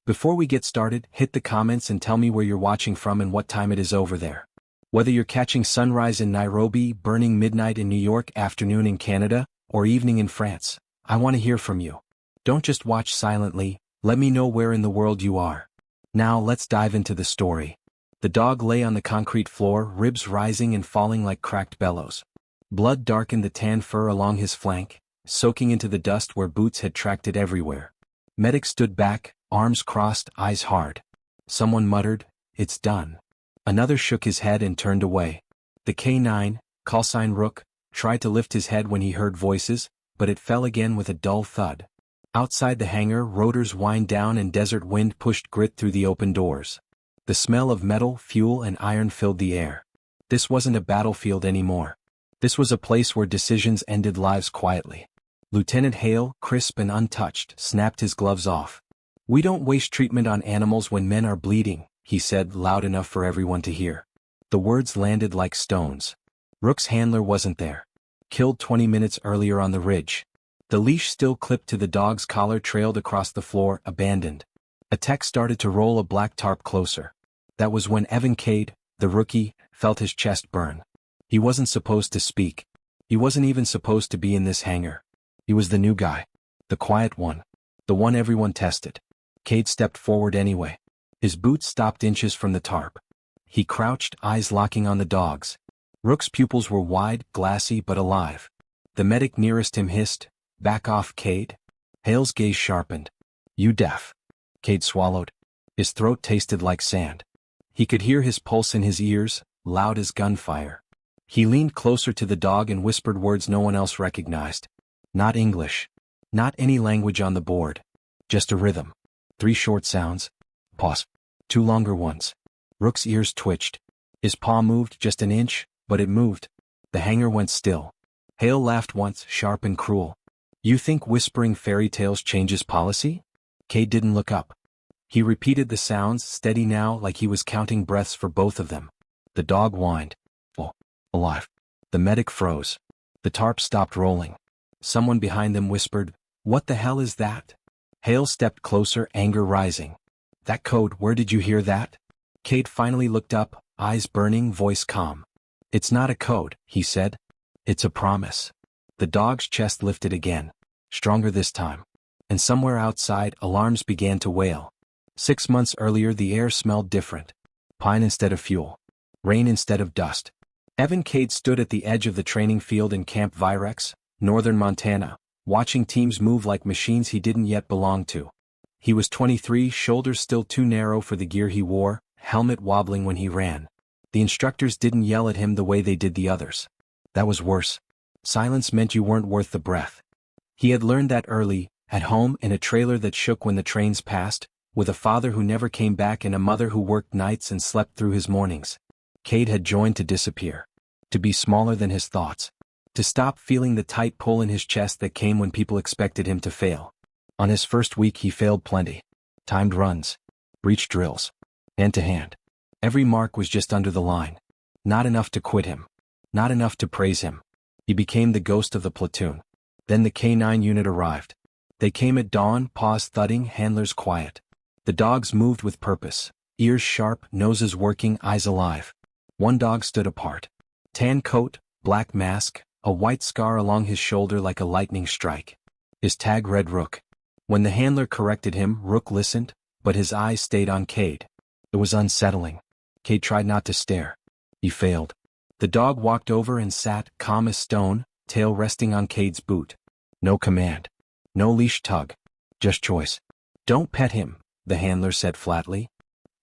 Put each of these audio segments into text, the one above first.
Before we get started, hit the comments and tell me where you're watching from and what time it is over there. Whether you're catching sunrise in Nairobi, burning midnight in New York, afternoon in Canada, or evening in France, I want to hear from you. Don't just watch silently, let me know where in the world you are. Now let's dive into the story. The dog lay on the concrete floor, ribs rising and falling like cracked bellows. Blood darkened the tan fur along his flank, soaking into the dust where boots had tracked it everywhere. Medics stood back, arms crossed, eyes hard. Someone muttered, "It's done." Another shook his head and turned away. The K9, callsign Rook, tried to lift his head when he heard voices, but it fell again with a dull thud. Outside the hangar, rotors whined down and desert wind pushed grit through the open doors. The smell of metal, fuel and iron filled the air. This wasn't a battlefield anymore. This was a place where decisions ended lives quietly. Lieutenant Hale, crisp and untouched, snapped his gloves off. "We don't waste treatment on animals when men are bleeding," he said loud enough for everyone to hear. The words landed like stones. Rook's handler wasn't there. Killed 20 minutes earlier on the ridge. The leash still clipped to the dog's collar trailed across the floor, abandoned. A tech started to roll a black tarp closer. That was when Evan Cade, the rookie, felt his chest burn. He wasn't supposed to speak. He wasn't even supposed to be in this hangar. He was the new guy. The quiet one. The one everyone tested. Cade stepped forward anyway. His boots stopped inches from the tarp. He crouched, eyes locking on the dog's. Rook's pupils were wide, glassy but alive. The medic nearest him hissed, "Back off, Cade." Hale's gaze sharpened. "You deaf?" Cade swallowed. His throat tasted like sand. He could hear his pulse in his ears, loud as gunfire. He leaned closer to the dog and whispered words no one else recognized. Not English. Not any language on the board. Just a rhythm. 3 short sounds. Pause. 2 longer ones. Rook's ears twitched. His paw moved just an inch, but it moved. The hangar went still. Hale laughed once, sharp and cruel. "You think whispering fairy tales changes policy?" Cade didn't look up. He repeated the sounds, steady now, like he was counting breaths for both of them. The dog whined. "Oh. Alive." The medic froze. The tarp stopped rolling. Someone behind them whispered, "What the hell is that?" Hale stepped closer, anger rising. "That code, where did you hear that?" Cade finally looked up, eyes burning, voice calm. "It's not a code," he said. "It's a promise." The dog's chest lifted again. Stronger this time. And somewhere outside, alarms began to wail. 6 months earlier the air smelled different. Pine instead of fuel. Rain instead of dust. Evan Cade stood at the edge of the training field in Camp Virex, northern Montana, watching teams move like machines he didn't yet belong to. He was 23, shoulders still too narrow for the gear he wore, helmet wobbling when he ran. The instructors didn't yell at him the way they did the others. That was worse. Silence meant you weren't worth the breath. He had learned that early, at home in a trailer that shook when the trains passed, with a father who never came back and a mother who worked nights and slept through his mornings. Cade had joined to disappear. To be smaller than his thoughts. To stop feeling the tight pull in his chest that came when people expected him to fail. On his first week he failed plenty. Timed runs. Breach drills. Hand to hand. Every mark was just under the line. Not enough to quit him. Not enough to praise him. He became the ghost of the platoon. Then the K9 unit arrived. They came at dawn, paws thudding, handlers quiet. The dogs moved with purpose. Ears sharp, noses working, eyes alive. One dog stood apart. Tan coat, black mask, a white scar along his shoulder like a lightning strike. His tag read Rook. When the handler corrected him, Rook listened, but his eyes stayed on Cade. It was unsettling. Cade tried not to stare. He failed. The dog walked over and sat, calm as stone, tail resting on Cade's boot. No command. No leash tug. Just choice. "Don't pet him," the handler said flatly.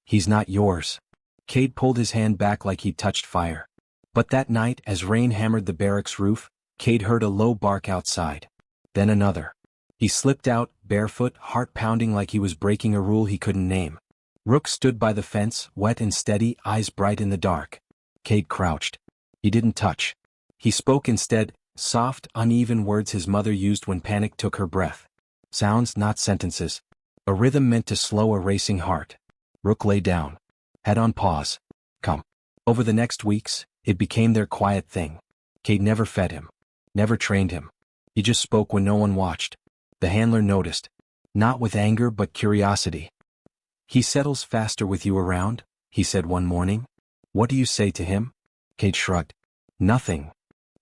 "He's not yours." Cade pulled his hand back like he'd touched fire. But that night, as rain hammered the barracks roof, Cade heard a low bark outside. Then another. He slipped out, barefoot, heart pounding like he was breaking a rule he couldn't name. Rook stood by the fence, wet and steady, eyes bright in the dark. Cade crouched. He didn't touch. He spoke instead, soft, uneven words his mother used when panic took her breath. Sounds, not sentences. A rhythm meant to slow a racing heart. Rook lay down. Head on pause. Come. Over the next weeks, it became their quiet thing. Cade never fed him. Never trained him. He just spoke when no one watched. The handler noticed. Not with anger but curiosity. He settles faster with you around, he said one morning. What do you say to him? Cade shrugged. Nothing.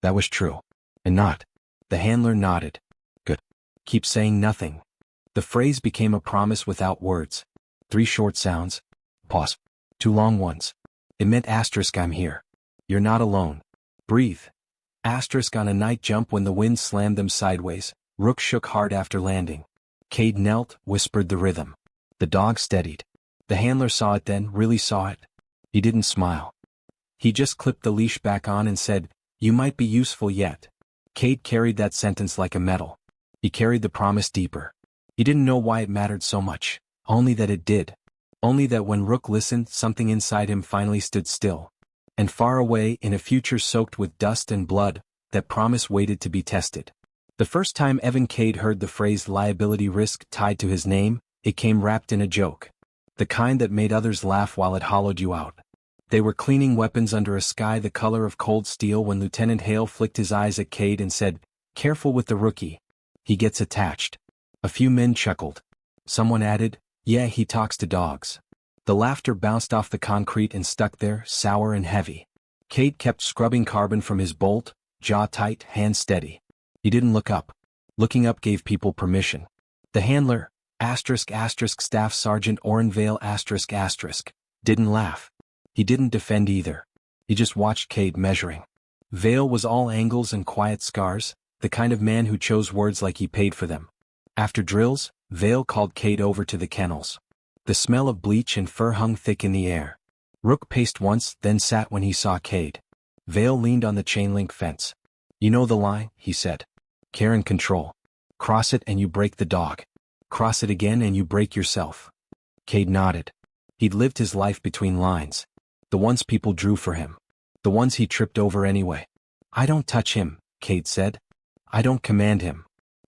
That was true. And not. The handler nodded. Good. Keep saying nothing. The phrase became a promise without words. 3 short sounds. Pause. 2 long ones. It meant I'm here. You're not alone. Breathe. On a night jump when the wind slammed them sideways, Rook shook hard after landing. Cade knelt, whispered the rhythm. The dog steadied. The handler saw it then, really saw it. He didn't smile. He just clipped the leash back on and said, "You might be useful yet." Cade carried that sentence like a medal. He carried the promise deeper. He didn't know why it mattered so much, only that it did. Only that when Rook listened, something inside him finally stood still. And far away, in a future soaked with dust and blood, that promise waited to be tested. The first time Evan Cade heard the phrase liability risk tied to his name, it came wrapped in a joke. The kind that made others laugh while it hollowed you out. They were cleaning weapons under a sky the color of cold steel when Lieutenant Hale flicked his eyes at Cade and said, "Careful with the rookie. He gets attached." A few men chuckled. Someone added, "Yeah, he talks to dogs." The laughter bounced off the concrete and stuck there, sour and heavy. Cade kept scrubbing carbon from his bolt, jaw tight, hand steady. He didn't look up. Looking up gave people permission. The handler, Staff Sergeant Orenvale, didn't laugh. He didn't defend either. He just watched Cade measuring. Vale was all angles and quiet scars, the kind of man who chose words like he paid for them. After drills, Vale called Cade over to the kennels. The smell of bleach and fur hung thick in the air. Rook paced once, then sat when he saw Cade. Vale leaned on the chain-link fence. "You know the line," he said. "Care and control. Cross it and you break the dog. Cross it again and you break yourself." Cade nodded. He'd lived his life between lines. The ones people drew for him. The ones he tripped over anyway. "I don't touch him," Cade said. "I don't command him."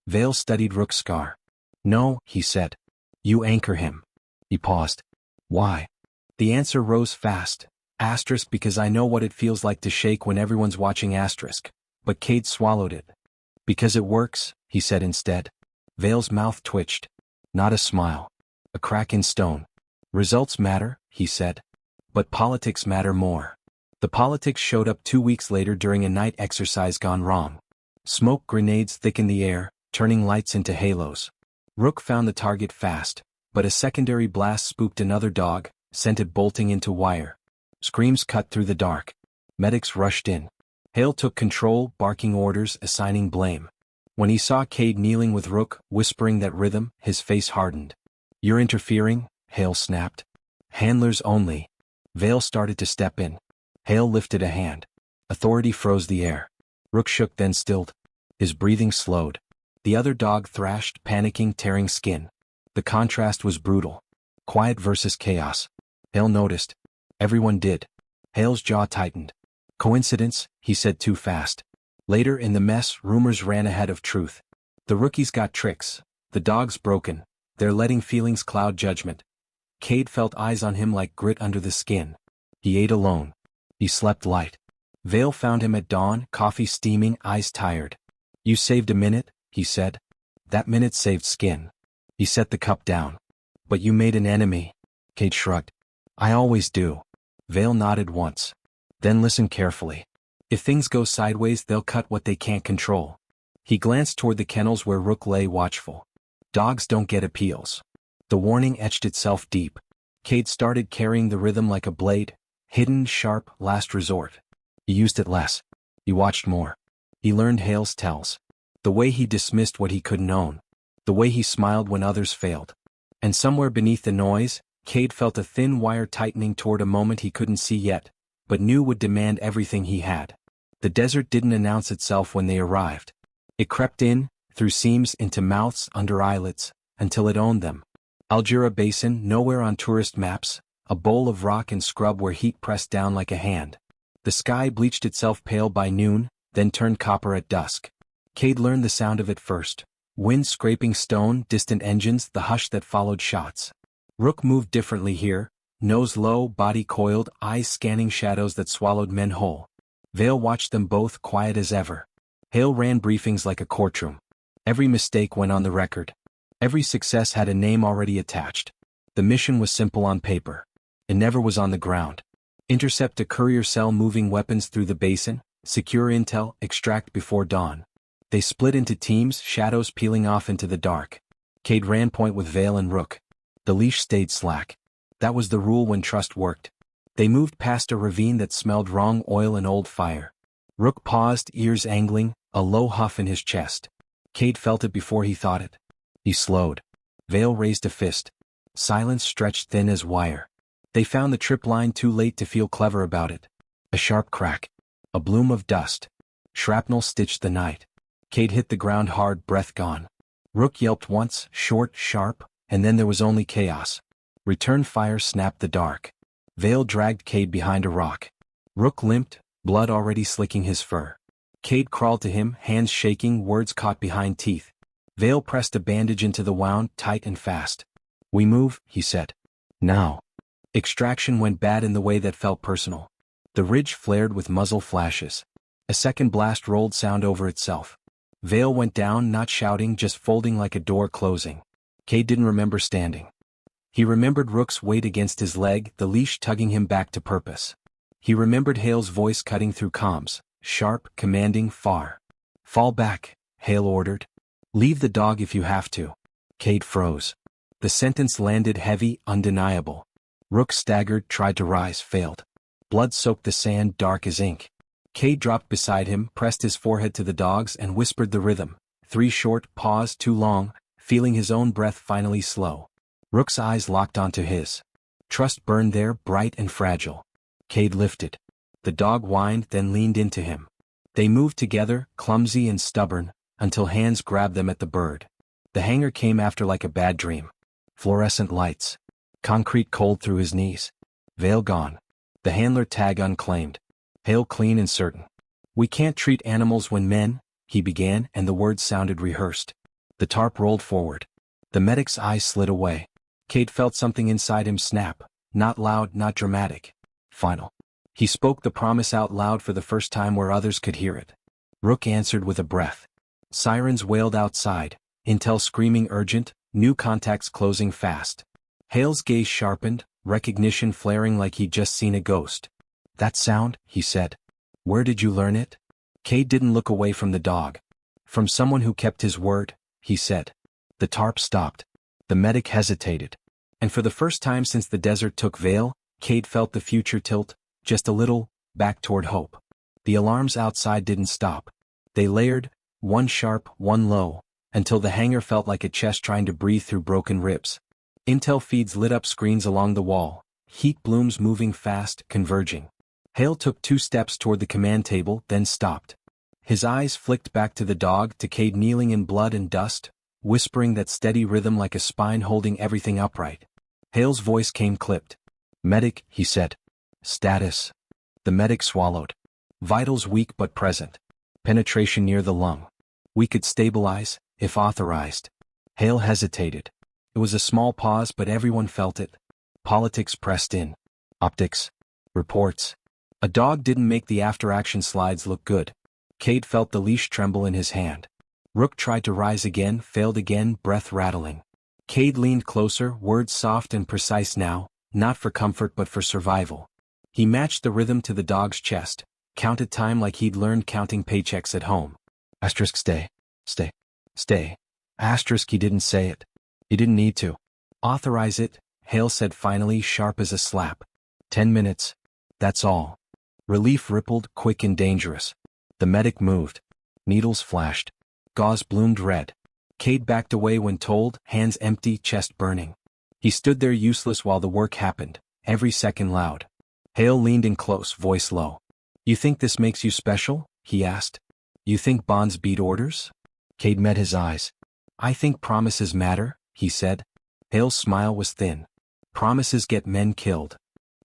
Vale studied Rook's scar. "No," he said. "You anchor him." He paused. "Why?" The answer rose fast. Because I know what it feels like to shake when everyone's watching asterisk. But Cade swallowed it. "Because it works," he said instead. Vale's mouth twitched. Not a smile. A crack in stone. "Results matter," he said. "But politics matter more." The politics showed up 2 weeks later during a night exercise gone wrong. Smoke grenades thickened the air, turning lights into halos. Rook found the target fast, but a secondary blast spooked another dog, sent it bolting into wire. Screams cut through the dark. Medics rushed in. Hale took control, barking orders, assigning blame. When he saw Cade kneeling with Rook, whispering that rhythm, his face hardened. "You're interfering," Hale snapped. "Handlers only." Vale started to step in. Hale lifted a hand. Authority froze the air. Rook shook then stilled. His breathing slowed. The other dog thrashed, panicking, tearing skin. The contrast was brutal. Quiet versus chaos. Hale noticed. Everyone did. Hale's jaw tightened. "Coincidence," he said too fast. Later in the mess, rumors ran ahead of truth. The rookies got tricks. The dog's broken. They're letting feelings cloud judgment. Cade felt eyes on him like grit under the skin. He ate alone. He slept light. Vale found him at dawn, coffee steaming, eyes tired. "You saved a minute," he said. "That minute saved skin." He set the cup down. "But you made an enemy." Cade shrugged. "I always do." Vale nodded once. "Then listen carefully. If things go sideways, they'll cut what they can't control." He glanced toward the kennels where Rook lay watchful. Dogs don't get appeals. The warning etched itself deep. Cade started carrying the rhythm like a blade, hidden, sharp, last resort. He used it less. He watched more. He learned Hale's tells. The way he dismissed what he couldn't own. The way he smiled when others failed. And somewhere beneath the noise, Cade felt a thin wire tightening toward a moment he couldn't see yet, but knew would demand everything he had. The desert didn't announce itself when they arrived. It crept in, through seams, into mouths, under eyelids, until it owned them. Algira Basin, nowhere on tourist maps, a bowl of rock and scrub where heat pressed down like a hand. The sky bleached itself pale by noon, then turned copper at dusk. Cade learned the sound of it first. Wind scraping stone, distant engines, the hush that followed shots. Rook moved differently here, nose low, body coiled, eyes scanning shadows that swallowed men whole. Vale watched them both, quiet as ever. Hale ran briefings like a courtroom. Every mistake went on the record. Every success had a name already attached. The mission was simple on paper. It never was on the ground. Intercept a courier cell moving weapons through the basin, secure intel, extract before dawn. They split into teams, shadows peeling off into the dark. Cade ran point with Vale and Rook. The leash stayed slack. That was the rule when trust worked. They moved past a ravine that smelled wrong oil and old fire. Rook paused, ears angling, a low huff in his chest. Cade felt it before he thought it. He slowed. Vale raised a fist. Silence stretched thin as wire. They found the trip line too late to feel clever about it. A sharp crack. A bloom of dust. Shrapnel stitched the night. Cade hit the ground hard, breath gone. Rook yelped once, short, sharp, and then there was only chaos. Return fire snapped the dark. Vale dragged Cade behind a rock. Rook limped, blood already slicking his fur. Cade crawled to him, hands shaking, words caught behind teeth. Vale pressed a bandage into the wound, tight and fast. "We move," he said. "Now." Extraction went bad in the way that felt personal. The ridge flared with muzzle flashes. A second blast rolled sound over itself. Vale went down, not shouting, just folding like a door closing. Cade didn't remember standing. He remembered Rook's weight against his leg, the leash tugging him back to purpose. He remembered Hale's voice cutting through comms, sharp, commanding, far. "Fall back," Hale ordered. "Leave the dog if you have to." Cade froze. The sentence landed heavy, undeniable. Rook staggered, tried to rise, failed. Blood soaked the sand, dark as ink. Cade dropped beside him, pressed his forehead to the dog's and whispered the rhythm. 3 short, pause, too long, feeling his own breath finally slow. Rook's eyes locked onto his. Trust burned there, bright and fragile. Cade lifted. The dog whined, then leaned into him. They moved together, clumsy and stubborn, until hands grabbed them at the bird. The hangar came after like a bad dream. Fluorescent lights. Concrete cold through his knees. Vale gone. The handler tag unclaimed. Hale clean and certain. "We can't treat animals when men," he began, and the words sounded rehearsed. The tarp rolled forward. The medic's eyes slid away. Cade felt something inside him snap. Not loud, not dramatic. Final. He spoke the promise out loud for the first time where others could hear it. Rook answered with a breath. Sirens wailed outside. Intel screaming urgent, new contacts closing fast. Hale's gaze sharpened, recognition flaring like he'd just seen a ghost. "That sound," he said. "Where did you learn it?" Cade didn't look away from the dog. "From someone who kept his word," he said. The tarp stopped. The medic hesitated. And for the first time since the desert took Vale, Cade felt the future tilt, just a little, back toward hope. The alarms outside didn't stop. They layered, one sharp, one low, until the hangar felt like a chest trying to breathe through broken ribs. Intel feeds lit up screens along the wall, heat blooms moving fast, converging. Hale took 2 steps toward the command table, then stopped. His eyes flicked back to the dog, to Cade kneeling in blood and dust, whispering that steady rhythm like a spine holding everything upright. Hale's voice came clipped. "Medic," he said. "Status." The medic swallowed. "Vitals weak but present. Penetration near the lung. We could stabilize, if authorized." Hale hesitated. It was a small pause, but everyone felt it. Politics pressed in. Optics. Reports. A dog didn't make the after-action slides look good. Cade felt the leash tremble in his hand. Rook tried to rise again, failed again, breath rattling. Cade leaned closer, words soft and precise now, not for comfort but for survival. He matched the rhythm to the dog's chest, counted time like he'd learned counting paychecks at home. Asterisk stay. Stay. Stay. Asterisk he didn't say it. He didn't need to. "Authorize it," Hale said finally, sharp as a slap. 10 minutes. That's all. Relief rippled, quick and dangerous. The medic moved. Needles flashed. Gauze bloomed red. Cade backed away when told, hands empty, chest burning. He stood there useless while the work happened, every second loud. Hale leaned in close, voice low. "You think this makes you special?" he asked. "You think bonds beat orders?" Cade met his eyes. "I think promises matter," he said. Hale's smile was thin. "Promises get men killed."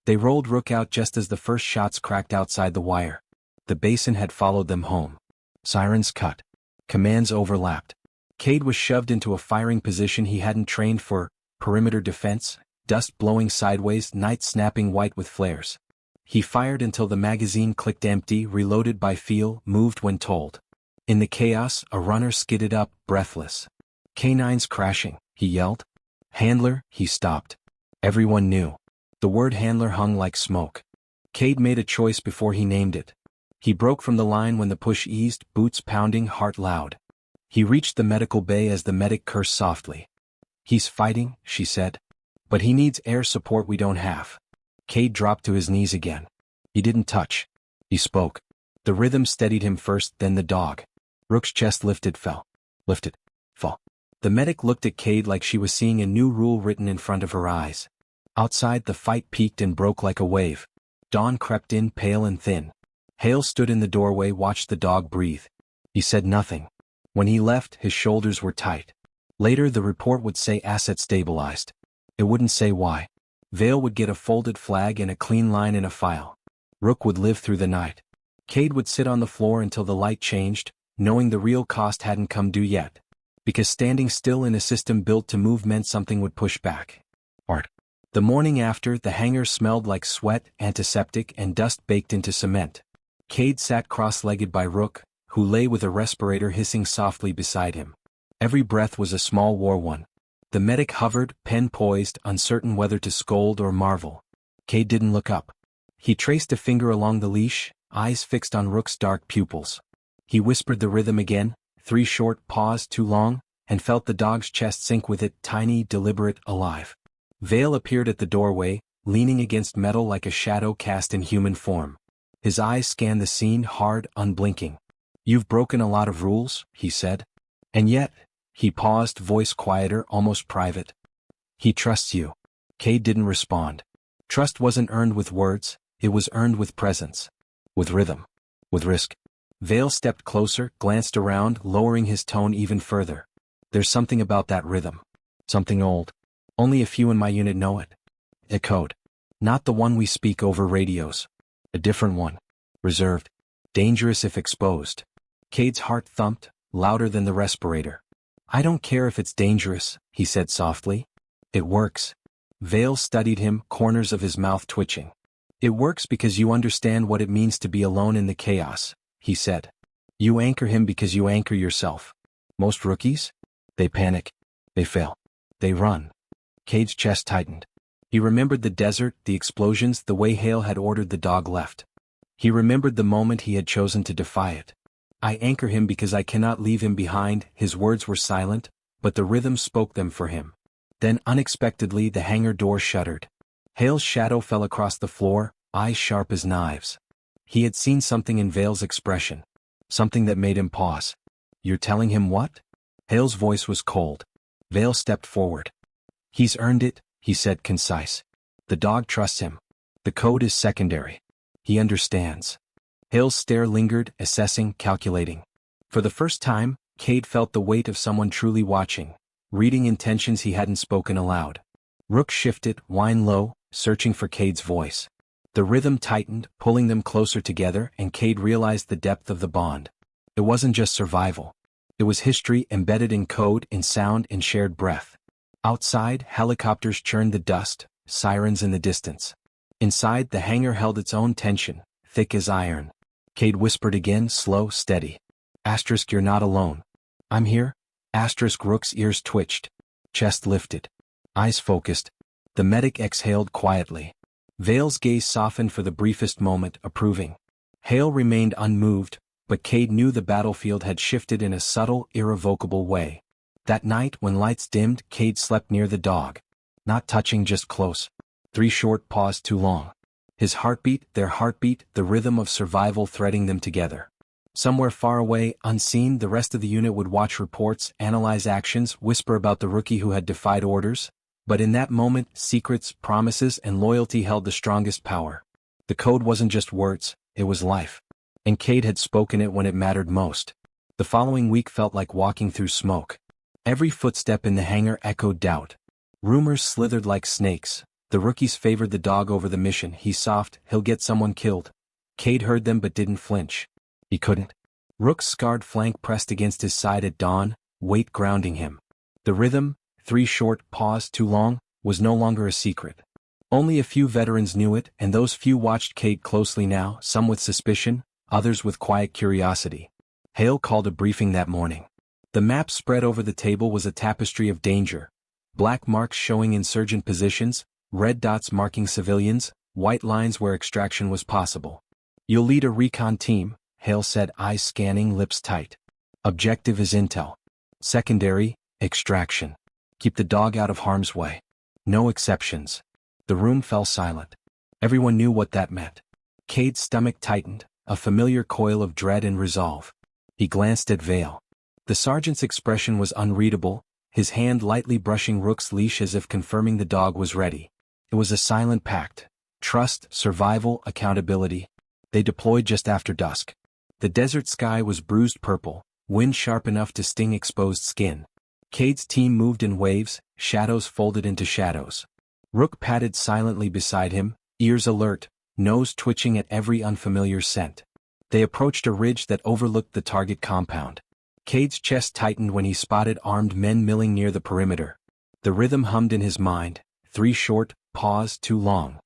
They rolled Rook out just as the first shots cracked outside the wire. The basin had followed them home. Sirens cut. Commands overlapped. Cade was shoved into a firing position he hadn't trained for, perimeter defense, dust blowing sideways, night snapping white with flares. He fired until the magazine clicked empty, reloaded by feel, moved when told. In the chaos, a runner skidded up, breathless. "Canines crashing," he yelled. "Handler," he stopped. Everyone knew. The word handler hung like smoke. Cade made a choice before he named it. He broke from the line when the push eased, boots pounding, heart loud. He reached the medical bay as the medic cursed softly. "He's fighting," she said. "But he needs air support we don't have." Cade dropped to his knees again. He didn't touch. He spoke. The rhythm steadied him first, then the dog. Rook's chest lifted, fell. Lifted, fall. The medic looked at Cade like she was seeing a new rule written in front of her eyes. Outside, the fight peaked and broke like a wave. Dawn crept in, pale and thin. Hale stood in the doorway, watched the dog breathe. He said nothing. When he left, his shoulders were tight. Later, the report would say asset stabilized. It wouldn't say why. Vale would get a folded flag and a clean line in a file. Rook would live through the night. Cade would sit on the floor until the light changed, knowing the real cost hadn't come due yet. Because standing still in a system built to move meant something would push back. Art. The morning after, the hangar smelled like sweat, antiseptic, and dust baked into cement. Cade sat cross-legged by Rook, who lay with a respirator hissing softly beside him. Every breath was a small war one. The medic hovered, pen poised, uncertain whether to scold or marvel. Cade didn't look up. He traced a finger along the leash, eyes fixed on Rook's dark pupils. He whispered the rhythm again, 3 short paws too long, and felt the dog's chest sink with it, tiny, deliberate, alive. Vale appeared at the doorway, leaning against metal like a shadow cast in human form. His eyes scanned the scene, hard, unblinking. "You've broken a lot of rules," he said. "And yet," he paused, voice quieter, almost private. "He trusts you." Cade didn't respond. Trust wasn't earned with words, it was earned with presence. With rhythm. With risk. Vale stepped closer, glanced around, lowering his tone even further. "There's something about that rhythm. Something old. Only a few in my unit know it. A code. Not the one we speak over radios. A different one. Reserved. Dangerous if exposed." Cade's heart thumped, louder than the respirator. "I don't care if it's dangerous," he said softly. "It works." Vale studied him, corners of his mouth twitching. "It works because you understand what it means to be alone in the chaos," he said. "You anchor him because you anchor yourself. Most rookies? They panic. They fail. They run." Cade's chest tightened. He remembered the desert, the explosions, the way Hale had ordered the dog left. He remembered the moment he had chosen to defy it. "I anchor him because I cannot leave him behind." His words were silent, but the rhythm spoke them for him. Then unexpectedly the hangar door shuttered. Hale's shadow fell across the floor, eyes sharp as knives. He had seen something in Vale's expression. Something that made him pause. "You're telling him what?" Hale's voice was cold. Vale stepped forward. "He's earned it," he said, concise. "The dog trusts him. The code is secondary. He understands." Hale's stare lingered, assessing, calculating. For the first time, Cade felt the weight of someone truly watching, reading intentions he hadn't spoken aloud. Rook shifted, whine low, searching for Cade's voice. The rhythm tightened, pulling them closer together, and Cade realized the depth of the bond. It wasn't just survival. It was history embedded in code, in sound, in shared breath. Outside, helicopters churned the dust, sirens in the distance. Inside, the hangar held its own tension, thick as iron. Cade whispered again, slow, steady. "Asterisk, you're not alone." "I'm here." Asterisk. Rook's ears twitched. Chest lifted. Eyes focused. The medic exhaled quietly. Vale's gaze softened for the briefest moment, approving. Hale remained unmoved, but Cade knew the battlefield had shifted in a subtle, irrevocable way. That night, when lights dimmed, Cade slept near the dog. Not touching, just close. 3 short paws too long. His heartbeat, their heartbeat, the rhythm of survival threading them together. Somewhere far away, unseen, the rest of the unit would watch reports, analyze actions, whisper about the rookie who had defied orders. But in that moment, secrets, promises, and loyalty held the strongest power. The code wasn't just words, it was life. And Cade had spoken it when it mattered most. The following week felt like walking through smoke. Every footstep in the hangar echoed doubt. Rumors slithered like snakes. The rookies favored the dog over the mission. "He's soft, he'll get someone killed." Cade heard them but didn't flinch. He couldn't. Rook's scarred flank pressed against his side at dawn, weight grounding him. The rhythm, 3 short paws too long, was no longer a secret. Only a few veterans knew it, and those few watched Cade closely now, some with suspicion, others with quiet curiosity. Hale called a briefing that morning. The map spread over the table was a tapestry of danger. Black marks showing insurgent positions, red dots marking civilians, white lines where extraction was possible. You'll lead a recon team, Hale said, eyes scanning, lips tight. Objective is intel. Secondary, extraction. Keep the dog out of harm's way. No exceptions. The room fell silent. Everyone knew what that meant. Cade's stomach tightened, a familiar coil of dread and resolve. He glanced at Vale. The sergeant's expression was unreadable, his hand lightly brushing Rook's leash as if confirming the dog was ready. It was a silent pact. Trust, survival, accountability. They deployed just after dusk. The desert sky was bruised purple, wind sharp enough to sting exposed skin. Cade's team moved in waves, shadows folded into shadows. Rook padded silently beside him, ears alert, nose twitching at every unfamiliar scent. They approached a ridge that overlooked the target compound. Cade's chest tightened when he spotted armed men milling near the perimeter. The rhythm hummed in his mind, 3 short, pause too long.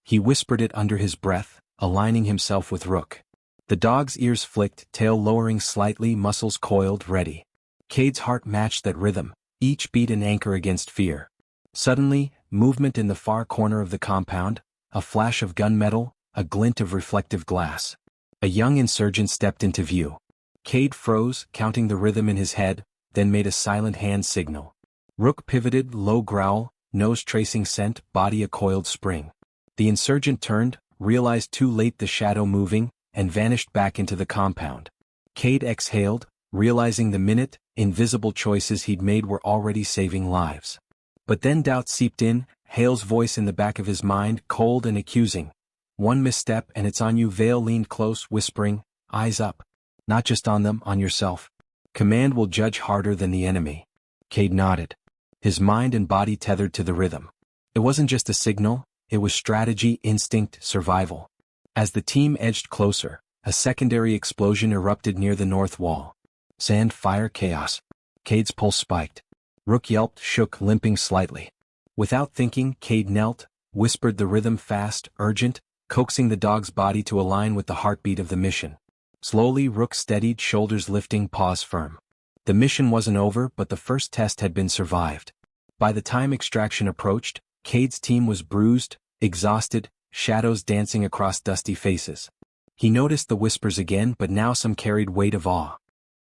He whispered it under his breath, aligning himself with Rook. The dog's ears flicked, tail lowering slightly, muscles coiled, ready. Cade's heart matched that rhythm, each beat an anchor against fear. Suddenly, movement in the far corner of the compound, a flash of gunmetal, a glint of reflective glass. A young insurgent stepped into view. Cade froze, counting the rhythm in his head, then made a silent hand signal. Rook pivoted, low growl, nose tracing scent, body a coiled spring. The insurgent turned, realized too late the shadow moving, and vanished back into the compound. Cade exhaled, realizing the minute, invisible choices he'd made were already saving lives. But then doubt seeped in, Hale's voice in the back of his mind, cold and accusing. One misstep and it's on you. Vale leaned close, whispering, eyes up. Not just on them, on yourself. Command will judge harder than the enemy. Cade nodded. His mind and body tethered to the rhythm. It wasn't just a signal, it was strategy, instinct, survival. As the team edged closer, a secondary explosion erupted near the north wall. Sand, fire, chaos. Cade's pulse spiked. Rook yelped, shook, limping slightly. Without thinking, Cade knelt, whispered the rhythm fast, urgent, coaxing the dog's body to align with the heartbeat of the mission. Slowly, Rook steadied, shoulders lifting, paws firm. The mission wasn't over, but the first test had been survived. By the time extraction approached, Cade's team was bruised, exhausted, shadows dancing across dusty faces. He noticed the whispers again, but now some carried weight of awe.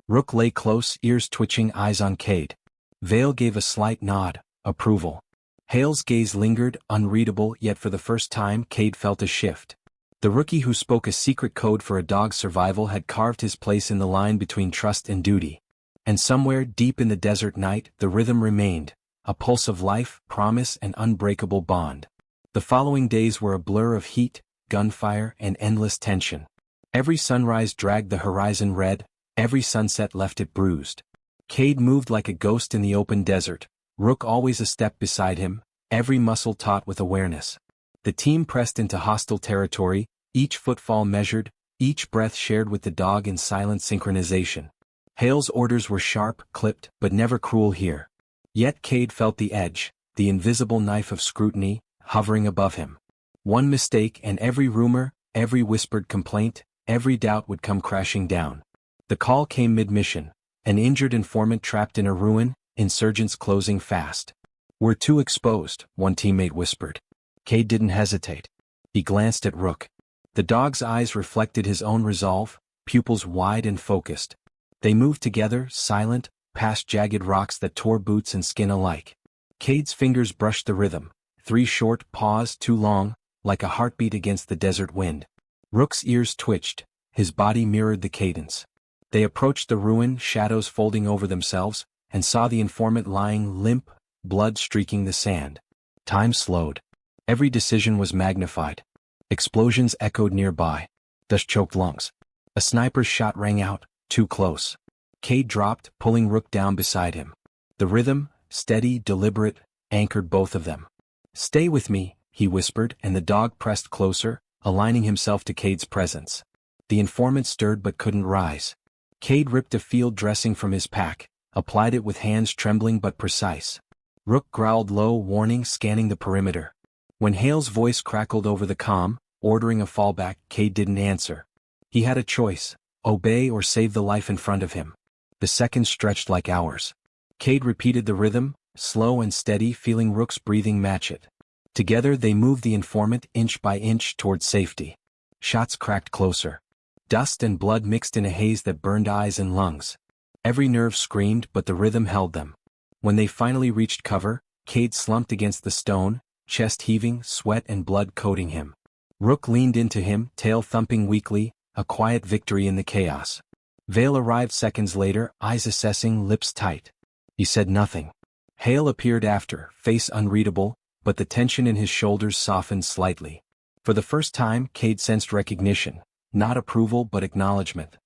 Rook lay close, ears twitching, eyes on Cade. Vale gave a slight nod, approval. Hale's gaze lingered, unreadable, yet for the first time Cade felt a shift. The rookie who spoke a secret code for a dog's survival had carved his place in the line between trust and duty. And somewhere deep in the desert night, the rhythm remained, a pulse of life, promise, and unbreakable bond. The following days were a blur of heat, gunfire, and endless tension. Every sunrise dragged the horizon red, every sunset left it bruised. Cade moved like a ghost in the open desert, Rook always a step beside him, every muscle taut with awareness. The team pressed into hostile territory, each footfall measured, each breath shared with the dog in silent synchronization. Hale's orders were sharp, clipped, but never cruel here. Yet Cade felt the edge, the invisible knife of scrutiny, hovering above him. One mistake and every rumor, every whispered complaint, every doubt would come crashing down. The call came mid-mission, an injured informant trapped in a ruin, insurgents closing fast. We're too exposed, one teammate whispered. Cade didn't hesitate. He glanced at Rook. The dog's eyes reflected his own resolve, pupils wide and focused. They moved together, silent, past jagged rocks that tore boots and skin alike. Cade's fingers brushed the rhythm, 3 short, pause too long, like a heartbeat against the desert wind. Rook's ears twitched, his body mirrored the cadence. They approached the ruin, shadows folding over themselves, and saw the informant lying limp, blood streaking the sand. Time slowed. Every decision was magnified. Explosions echoed nearby. Dust-choked lungs. A sniper's shot rang out, too close. Cade dropped, pulling Rook down beside him. The rhythm, steady, deliberate, anchored both of them. Stay with me, he whispered, and the dog pressed closer, aligning himself to Cade's presence. The informant stirred but couldn't rise. Cade ripped a field dressing from his pack, applied it with hands trembling but precise. Rook growled low, warning, scanning the perimeter. When Hale's voice crackled over the comm, ordering a fallback, Cade didn't answer. He had a choice, obey or save the life in front of him. The seconds stretched like hours. Cade repeated the rhythm, slow and steady, feeling Rook's breathing match it. Together they moved the informant inch by inch toward safety. Shots cracked closer. Dust and blood mixed in a haze that burned eyes and lungs. Every nerve screamed, but the rhythm held them. When they finally reached cover, Cade slumped against the stone, chest heaving, sweat and blood coating him. Rook leaned into him, tail thumping weakly, a quiet victory in the chaos. Vale arrived seconds later, eyes assessing, lips tight. He said nothing. Hale appeared after, face unreadable, but the tension in his shoulders softened slightly. For the first time, Cade sensed recognition, not approval but acknowledgement.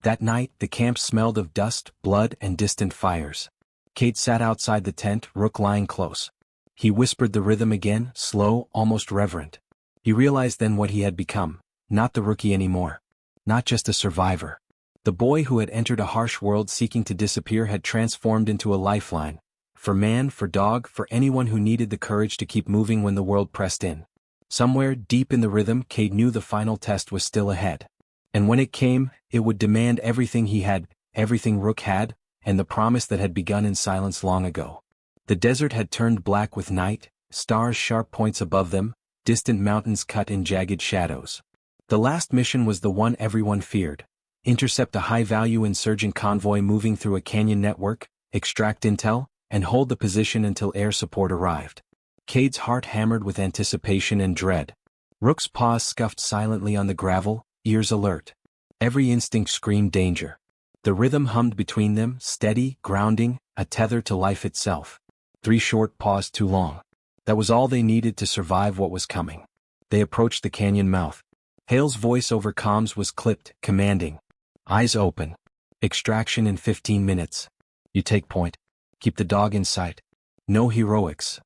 That night, the camp smelled of dust, blood, and distant fires. Cade sat outside the tent, Rook lying close. He whispered the rhythm again, slow, almost reverent. He realized then what he had become, not the rookie anymore. Not just a survivor. The boy who had entered a harsh world seeking to disappear had transformed into a lifeline. For man, for dog, for anyone who needed the courage to keep moving when the world pressed in. Somewhere, deep in the rhythm, Cade knew the final test was still ahead. And when it came, it would demand everything he had, everything Rook had, and the promise that had begun in silence long ago. The desert had turned black with night, stars sharp points above them, distant mountains cut in jagged shadows. The last mission was the one everyone feared. Intercept a high-value insurgent convoy moving through a canyon network, extract intel, and hold the position until air support arrived. Cade's heart hammered with anticipation and dread. Rook's paws scuffed silently on the gravel, ears alert. Every instinct screamed danger. The rhythm hummed between them, steady, grounding, a tether to life itself. 3 short paws too long. That was all they needed to survive what was coming. They approached the canyon mouth. Hale's voice over comms was clipped, commanding. Eyes open. Extraction in 15 minutes. You take point. Keep the dog in sight. No heroics.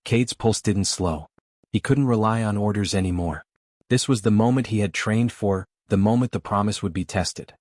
Cade's pulse didn't slow. He couldn't rely on orders anymore. This was the moment he had trained for, the moment the promise would be tested.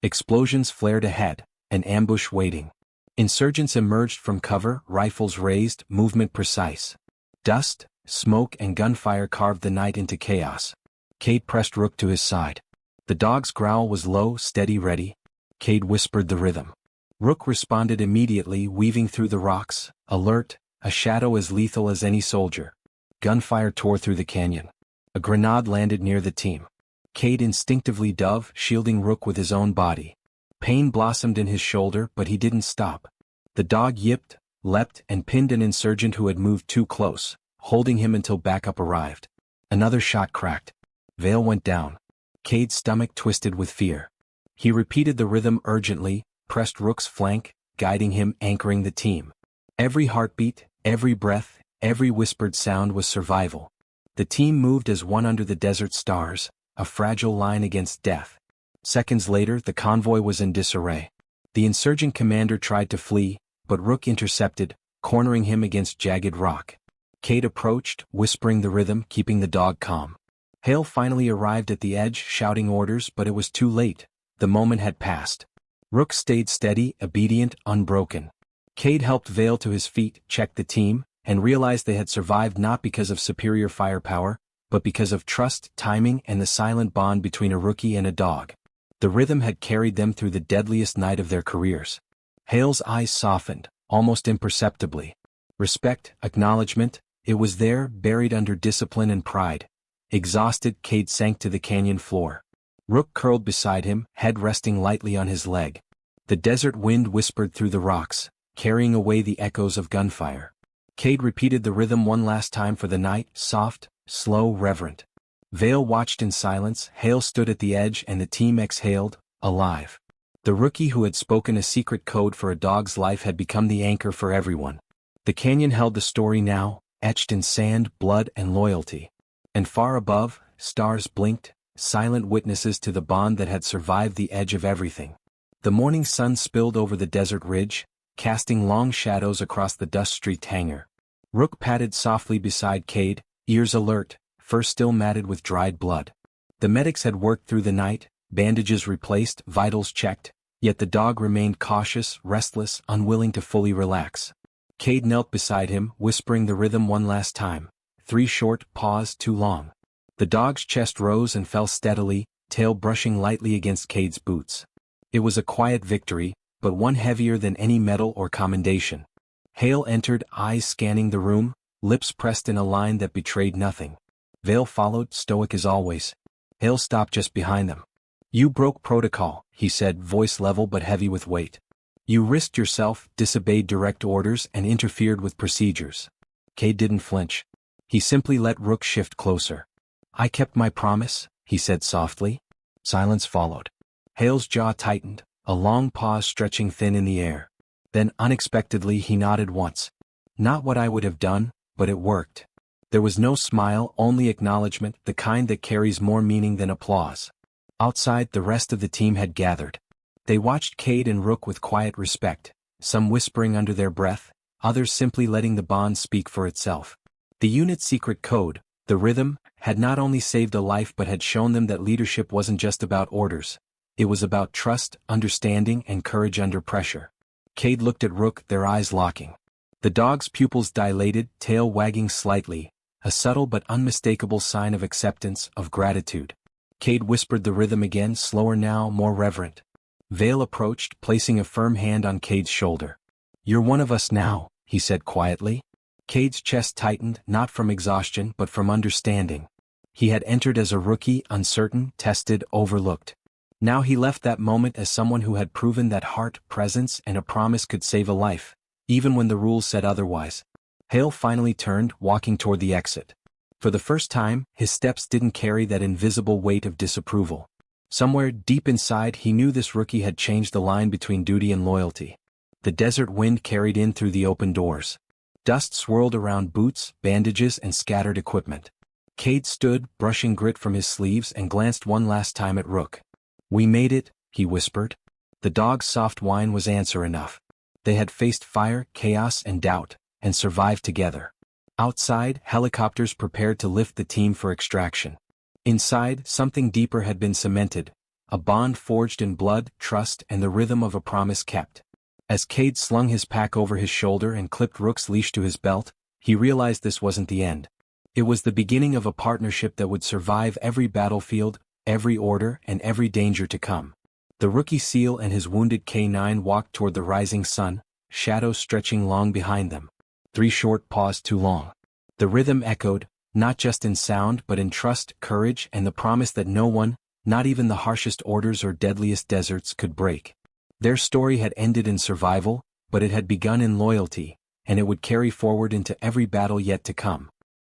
Explosions flared ahead, an ambush waiting. Insurgents emerged from cover, rifles raised, movement precise. Dust, smoke and gunfire carved the night into chaos. Cade pressed Rook to his side. The dog's growl was low, steady, ready. Cade whispered the rhythm. Rook responded immediately, weaving through the rocks, alert, a shadow as lethal as any soldier. Gunfire tore through the canyon. A grenade landed near the team. Cade instinctively dove, shielding Rook with his own body. Pain blossomed in his shoulder, but he didn't stop. The dog yipped, leapt, and pinned an insurgent who had moved too close, holding him until backup arrived. Another shot cracked. Vale went down. Cade's stomach twisted with fear. He repeated the rhythm urgently, pressed Rook's flank, guiding him, anchoring the team. Every heartbeat, every breath, every whispered sound was survival. The team moved as one under the desert stars, a fragile line against death. Seconds later, the convoy was in disarray. The insurgent commander tried to flee, but Rook intercepted, cornering him against jagged rock. Cade approached, whispering the rhythm, keeping the dog calm. Hale finally arrived at the edge, shouting orders, but it was too late. The moment had passed. Rook stayed steady, obedient, unbroken. Cade helped Vale to his feet, checked the team, and realized they had survived not because of superior firepower, but because of trust, timing, and the silent bond between a rookie and a dog. The rhythm had carried them through the deadliest night of their careers. Hale's eyes softened, almost imperceptibly. Respect, acknowledgement, it was there, buried under discipline and pride. Exhausted, Cade sank to the canyon floor. Rook curled beside him, head resting lightly on his leg. The desert wind whispered through the rocks, carrying away the echoes of gunfire. Cade repeated the rhythm one last time for the night, soft, slow, reverent. Vale watched in silence, Hale stood at the edge and the team exhaled, alive. The rookie who had spoken a secret code for a dog's life had become the anchor for everyone. The canyon held the story now, etched in sand, blood, and loyalty. And far above, stars blinked, silent witnesses to the bond that had survived the edge of everything. The morning sun spilled over the desert ridge, casting long shadows across the dust-streaked hangar. Rook padded softly beside Cade, ears alert, fur still matted with dried blood. The medics had worked through the night, bandages replaced, vitals checked, yet the dog remained cautious, restless, unwilling to fully relax. Cade knelt beside him, whispering the rhythm one last time. 3 short, paws too long. The dog's chest rose and fell steadily, tail brushing lightly against Cade's boots. It was a quiet victory, but one heavier than any medal or commendation. Hale entered, eyes scanning the room, lips pressed in a line that betrayed nothing. Vale followed, stoic as always. Hale stopped just behind them. "You broke protocol," he said, voice level but heavy with weight. "You risked yourself, disobeyed direct orders, and interfered with procedures." Cade didn't flinch. He simply let Rook shift closer. "I kept my promise," he said softly. Silence followed. Hale's jaw tightened, a long pause stretching thin in the air. Then, unexpectedly, he nodded once. "Not what I would have done, but it worked." There was no smile, only acknowledgement, the kind that carries more meaning than applause. Outside, the rest of the team had gathered. They watched Cade and Rook with quiet respect, some whispering under their breath, others simply letting the bond speak for itself. The unit's secret code, the rhythm, had not only saved a life but had shown them that leadership wasn't just about orders. It was about trust, understanding, and courage under pressure. Cade looked at Rook, their eyes locking. The dog's pupils dilated, tail wagging slightly, a subtle but unmistakable sign of acceptance, of gratitude. Cade whispered the rhythm again, slower now, more reverent. Vale approached, placing a firm hand on Cade's shoulder. "You're one of us now," he said quietly. Cade's chest tightened, not from exhaustion but from understanding. He had entered as a rookie, uncertain, tested, overlooked. Now he left that moment as someone who had proven that heart, presence, and a promise could save a life, even when the rules said otherwise. Hale finally turned, walking toward the exit. For the first time, his steps didn't carry that invisible weight of disapproval. Somewhere deep inside he knew this rookie had changed the line between duty and loyalty. The desert wind carried in through the open doors. Dust swirled around boots, bandages, and scattered equipment. Cade stood, brushing grit from his sleeves, and glanced one last time at Rook. "We made it," he whispered. The dog's soft whine was answer enough. They had faced fire, chaos, and doubt, and survived together. Outside, helicopters prepared to lift the team for extraction. Inside, something deeper had been cemented, a bond forged in blood, trust, and the rhythm of a promise kept. As Cade slung his pack over his shoulder and clipped Rook's leash to his belt, he realized this wasn't the end. It was the beginning of a partnership that would survive every battlefield, every order, and every danger to come. The rookie SEAL and his wounded K9 walked toward the rising sun, shadows stretching long behind them. 3 short paused too long. The rhythm echoed, not just in sound but in trust, courage, and the promise that no one, not even the harshest orders or deadliest deserts, could break. Their story had ended in survival, but it had begun in loyalty, and it would carry forward into every battle yet to come.